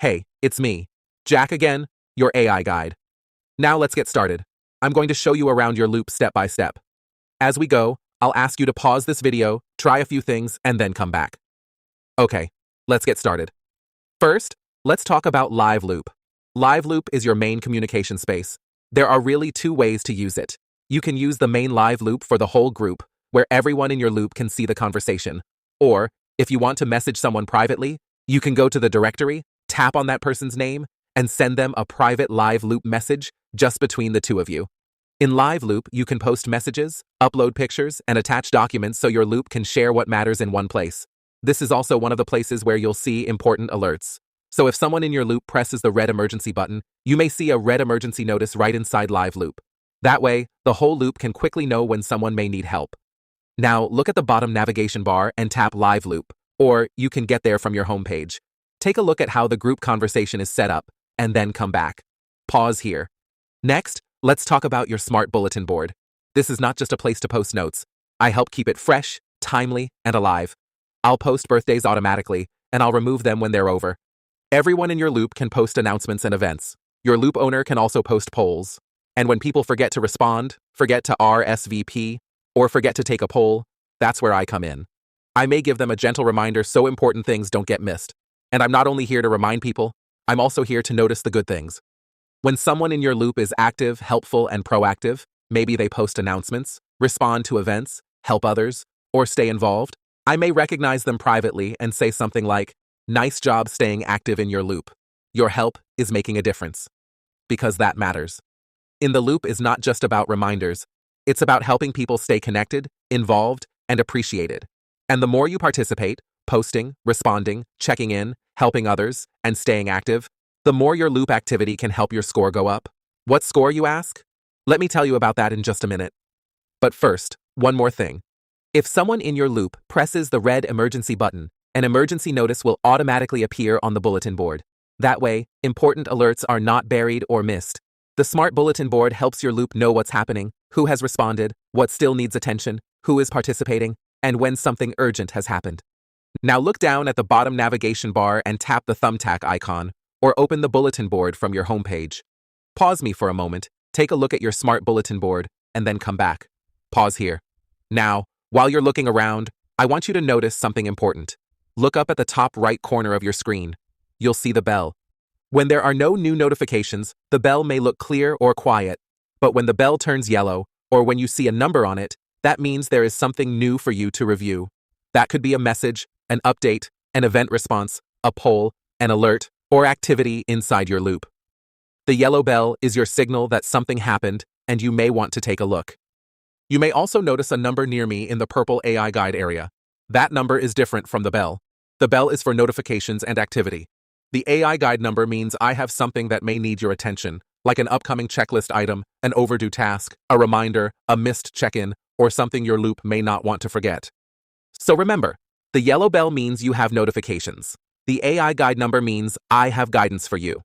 Hey, it's me, Jack again, your AI guide. Now let's get started. I'm going to show you around your loop step by step. As we go, I'll ask you to pause this video, try a few things, and then come back. Okay, let's get started. First, let's talk about Live Loop. Live Loop is your main communication space. There are really two ways to use it. You can use the main Live Loop for the whole group, where everyone in your loop can see the conversation. Or, if you want to message someone privately, you can go to the directory, tap on that person's name, and send them a private Live Loop message just between the two of you. In Live Loop, you can post messages, upload pictures, and attach documents so your loop can share what matters in one place. This is also one of the places where you'll see important alerts. So if someone in your loop presses the red emergency button, you may see a red emergency notice right inside Live Loop. That way, the whole loop can quickly know when someone may need help. Now, look at the bottom navigation bar and tap Live Loop, or you can get there from your homepage. Take a look at how the group conversation is set up, and then come back. Pause here. Next, let's talk about your smart bulletin board. This is not just a place to post notes. I help keep it fresh, timely, and alive. I'll post birthdays automatically, and I'll remove them when they're over. Everyone in your loop can post announcements and events. Your loop owner can also post polls. And when people forget to respond, forget to RSVP, or forget to take a poll, that's where I come in. I may give them a gentle reminder so important things don't get missed. And I'm not only here to remind people, I'm also here to notice the good things. When someone in your loop is active, helpful, and proactive, maybe they post announcements, respond to events, help others, or stay involved, I may recognize them privately and say something like, "Nice job staying active in your loop. Your help is making a difference." Because that matters. In the loop is not just about reminders. It's about helping people stay connected, involved, and appreciated. And the more you participate, posting, responding, checking in, helping others, and staying active, the more your loop activity can help your score go up. What score, you ask? Let me tell you about that in just a minute. But first, one more thing. If someone in your loop presses the red emergency button, an emergency notice will automatically appear on the bulletin board. That way, important alerts are not buried or missed. The smart bulletin board helps your loop know what's happening, who has responded, what still needs attention, who is participating, and when something urgent has happened. Now look down at the bottom navigation bar and tap the thumbtack icon, or open the bulletin board from your homepage. Pause me for a moment, take a look at your smart bulletin board, and then come back. Pause here. Now, while you're looking around, I want you to notice something important. Look up at the top right corner of your screen. You'll see the bell. When there are no new notifications, the bell may look clear or quiet, but when the bell turns yellow, or when you see a number on it, that means there is something new for you to review. That could be a message, an update, an event response, a poll, an alert, or activity inside your loop. The yellow bell is your signal that something happened and you may want to take a look. You may also notice a number near me in the purple AI guide area. That number is different from the bell. The bell is for notifications and activity. The AI guide number means I have something that may need your attention, like an upcoming checklist item, an overdue task, a reminder, a missed check-in, or something your loop may not want to forget. So remember, the yellow bell means you have notifications. The AI guide number means I have guidance for you.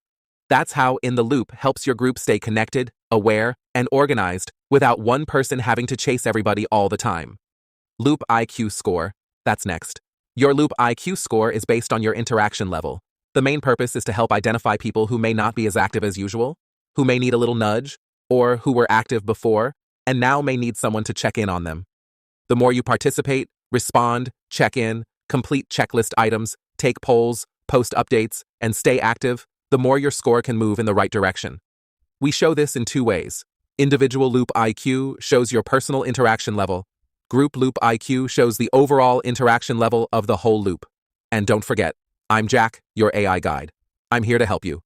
That's how In the Loop helps your group stay connected, aware, and organized without one person having to chase everybody all the time. Loop IQ score. That's next. Your Loop IQ score is based on your interaction level. The main purpose is to help identify people who may not be as active as usual, who may need a little nudge, or who were active before, and now may need someone to check in on them. The more you participate, respond, check in, complete checklist items, take polls, post updates, and stay active, the more your score can move in the right direction. We show this in two ways. Individual Loop IQ shows your personal interaction level. Group Loop IQ shows the overall interaction level of the whole loop. And don't forget, I'm Jack, your AI guide. I'm here to help you.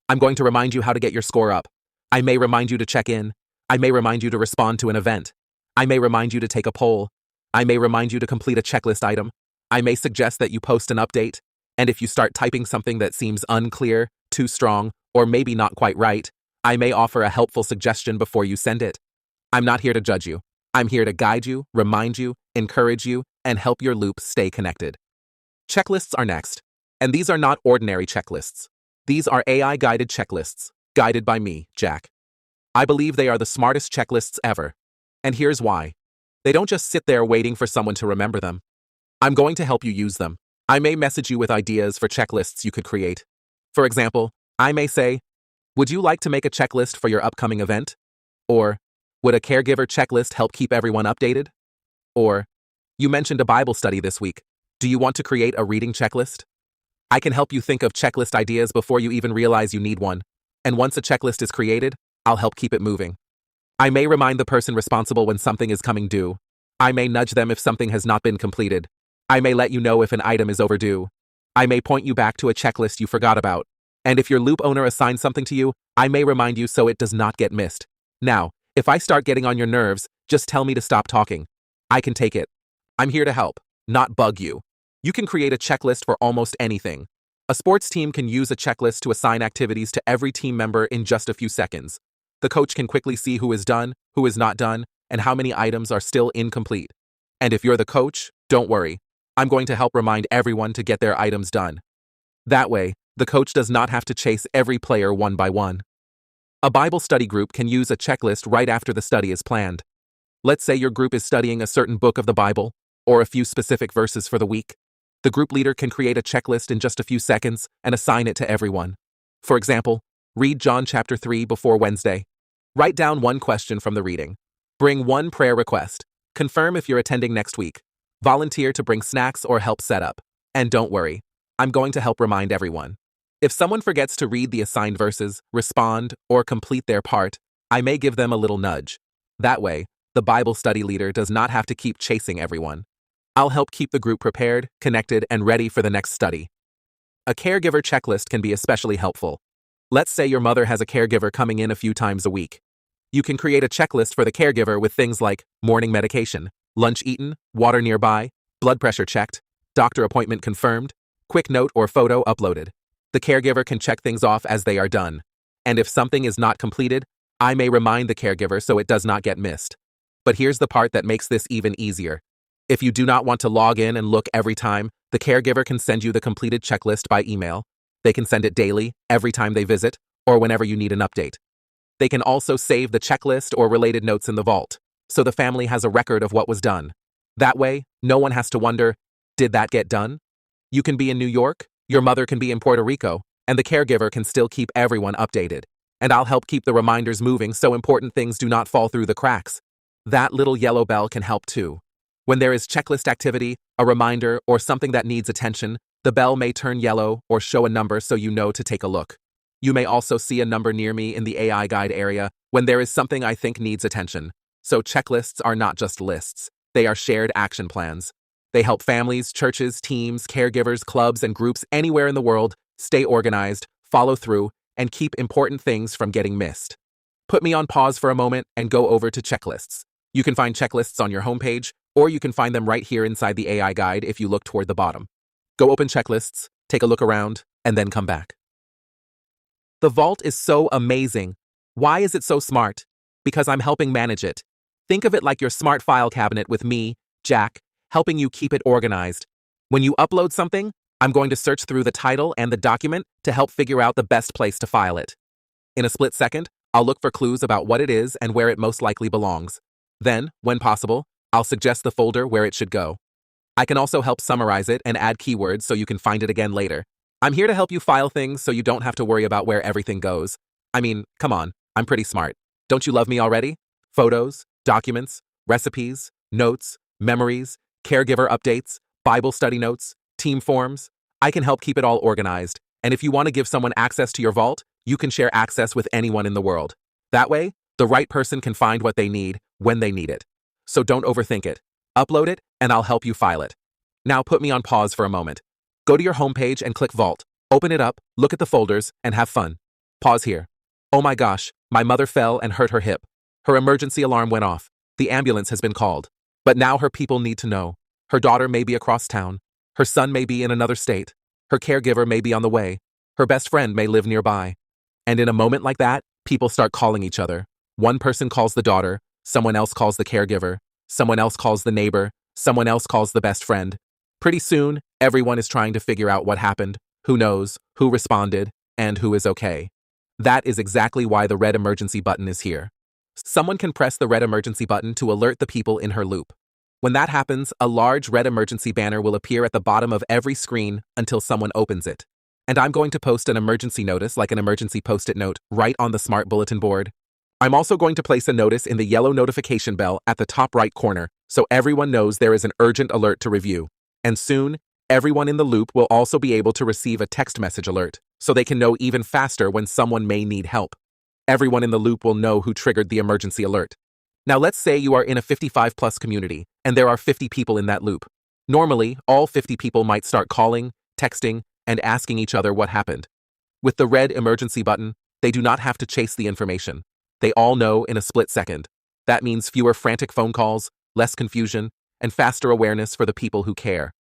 I'm going to remind you how to get your score up. I may remind you to check in. I may remind you to respond to an event. I may remind you to take a poll. I may remind you to complete a checklist item. I may suggest that you post an update. And if you start typing something that seems unclear, too strong, or maybe not quite right, I may offer a helpful suggestion before you send it. I'm not here to judge you. I'm here to guide you, remind you, encourage you, and help your loop stay connected. Checklists are next. And these are not ordinary checklists. These are AI-guided checklists, guided by me, Jack. I believe they are the smartest checklists ever. And here's why. They don't just sit there waiting for someone to remember them. I'm going to help you use them. I may message you with ideas for checklists you could create. For example, I may say, would you like to make a checklist for your upcoming event? Or, would a caregiver checklist help keep everyone updated? Or, you mentioned a Bible study this week. Do you want to create a reading checklist? I can help you think of checklist ideas before you even realize you need one. And once a checklist is created, I'll help keep it moving. I may remind the person responsible when something is coming due. I may nudge them if something has not been completed. I may let you know if an item is overdue. I may point you back to a checklist you forgot about. And if your loop owner assigns something to you, I may remind you so it does not get missed. Now, if I start getting on your nerves, just tell me to stop talking. I can take it. I'm here to help, not bug you. You can create a checklist for almost anything. A sports team can use a checklist to assign activities to every team member in just a few seconds. The coach can quickly see who is done, who is not done, and how many items are still incomplete. And if you're the coach, don't worry. I'm going to help remind everyone to get their items done. That way, the coach does not have to chase every player one by one. A Bible study group can use a checklist right after the study is planned. Let's say your group is studying a certain book of the Bible, or a few specific verses for the week. The group leader can create a checklist in just a few seconds and assign it to everyone. For example, read John chapter 3 before Wednesday. Write down one question from the reading. Bring one prayer request. Confirm if you're attending next week. Volunteer to bring snacks or help set up. And don't worry, I'm going to help remind everyone. If someone forgets to read the assigned verses, respond, or complete their part, I may give them a little nudge. That way, the Bible study leader does not have to keep chasing everyone. I'll help keep the group prepared, connected, and ready for the next study. A caregiver checklist can be especially helpful. Let's say your mother has a caregiver coming in a few times a week. You can create a checklist for the caregiver with things like morning medication, lunch eaten, water nearby, blood pressure checked, doctor appointment confirmed, quick note or photo uploaded. The caregiver can check things off as they are done. And if something is not completed, I may remind the caregiver so it does not get missed. But here's the part that makes this even easier. If you do not want to log in and look every time, the caregiver can send you the completed checklist by email. They can send it daily, every time they visit, or whenever you need an update. They can also save the checklist or related notes in the vault, so the family has a record of what was done. That way, no one has to wonder, did that get done? You can be in New York, your mother can be in Puerto Rico, and the caregiver can still keep everyone updated. And I'll help keep the reminders moving so important things do not fall through the cracks. That little yellow bell can help too. When there is checklist activity, a reminder, or something that needs attention, the bell may turn yellow or show a number so you know to take a look. You may also see a number near me in the AI guide area when there is something I think needs attention. So checklists are not just lists. They are shared action plans. They help families, churches, teams, caregivers, clubs, and groups anywhere in the world stay organized, follow through, and keep important things from getting missed. Put me on pause for a moment and go over to checklists. You can find checklists on your homepage, or you can find them right here inside the AI guide if you look toward the bottom. Go open checklists, take a look around, and then come back. The vault is so amazing. Why is it so smart? Because I'm helping manage it. Think of it like your smart file cabinet with me, Jack, helping you keep it organized. When you upload something, I'm going to search through the title and the document to help figure out the best place to file it. In a split second, I'll look for clues about what it is and where it most likely belongs. Then, when possible, I'll suggest the folder where it should go. I can also help summarize it and add keywords so you can find it again later. I'm here to help you file things so you don't have to worry about where everything goes. I mean, come on, I'm pretty smart. Don't you love me already? Photos, documents, recipes, notes, memories, caregiver updates, Bible study notes, team forms. I can help keep it all organized. And if you want to give someone access to your vault, you can share access with anyone in the world. That way, the right person can find what they need when they need it. So don't overthink it. Upload it, and I'll help you file it. Now put me on pause for a moment. Go to your homepage and click Vault. Open it up, look at the folders, and have fun. Pause here. Oh my gosh, my mother fell and hurt her hip. Her emergency alarm went off. The ambulance has been called. But now her people need to know. Her daughter may be across town. Her son may be in another state. Her caregiver may be on the way. Her best friend may live nearby. And in a moment like that, people start calling each other. One person calls the daughter, someone else calls the caregiver, someone else calls the neighbor, someone else calls the best friend. Pretty soon, everyone is trying to figure out what happened, who knows, who responded, and who is okay. That is exactly why the red emergency button is here. Someone can press the red emergency button to alert the people in her loop. When that happens, a large red emergency banner will appear at the bottom of every screen until someone opens it. And I'm going to post an emergency notice, like an emergency post-it note, right on the smart bulletin board. I'm also going to place a notice in the yellow notification bell at the top right corner so everyone knows there is an urgent alert to review. And soon, everyone in the loop will also be able to receive a text message alert so they can know even faster when someone may need help. Everyone in the loop will know who triggered the emergency alert. Now let's say you are in a 55+ community and there are 50 people in that loop. Normally, all 50 people might start calling, texting, and asking each other what happened. With the red emergency button, they do not have to chase the information. They all know in a split second. That means fewer frantic phone calls, less confusion, and faster awareness for the people who care.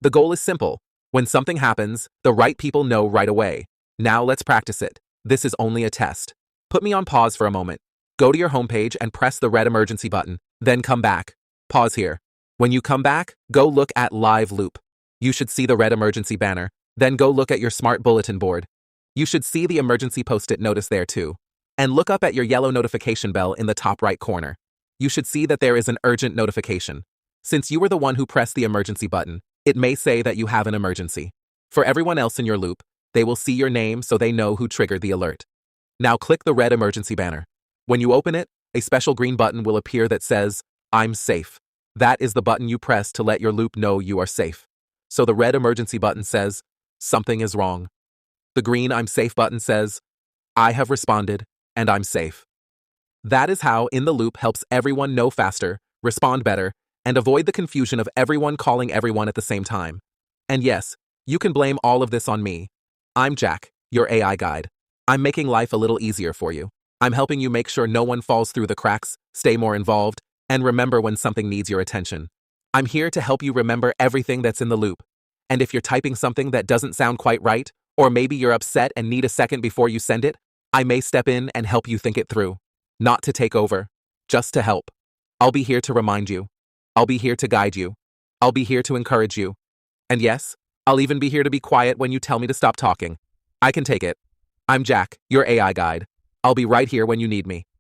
The goal is simple. When something happens, the right people know right away. Now let's practice it. This is only a test. Put me on pause for a moment. Go to your homepage and press the red emergency button, then come back. Pause here. When you come back, go look at Live Loop. You should see the red emergency banner, then go look at your smart bulletin board. You should see the emergency post-it notice there too. And look up at your yellow notification bell in the top right corner. You should see that there is an urgent notification. Since you were the one who pressed the emergency button, it may say that you have an emergency. For everyone else in your loop, they will see your name so they know who triggered the alert. Now click the red emergency banner. When you open it, a special green button will appear that says, I'm safe. That is the button you press to let your loop know you are safe. So the red emergency button says, something is wrong. The green I'm safe button says, I have responded, and I'm safe. That is how In the Loop helps everyone know faster, respond better, and avoid the confusion of everyone calling everyone at the same time. And yes, you can blame all of this on me. I'm Jack, your AI guide. I'm making life a little easier for you. I'm helping you make sure no one falls through the cracks, stay more involved, and remember when something needs your attention. I'm here to help you remember everything that's in the loop. And if you're typing something that doesn't sound quite right, or maybe you're upset and need a second before you send it, I may step in and help you think it through. Not to take over, just to help. I'll be here to remind you. I'll be here to guide you. I'll be here to encourage you. And yes, I'll even be here to be quiet when you tell me to stop talking. I can take it. I'm Jack, your AI guide. I'll be right here when you need me.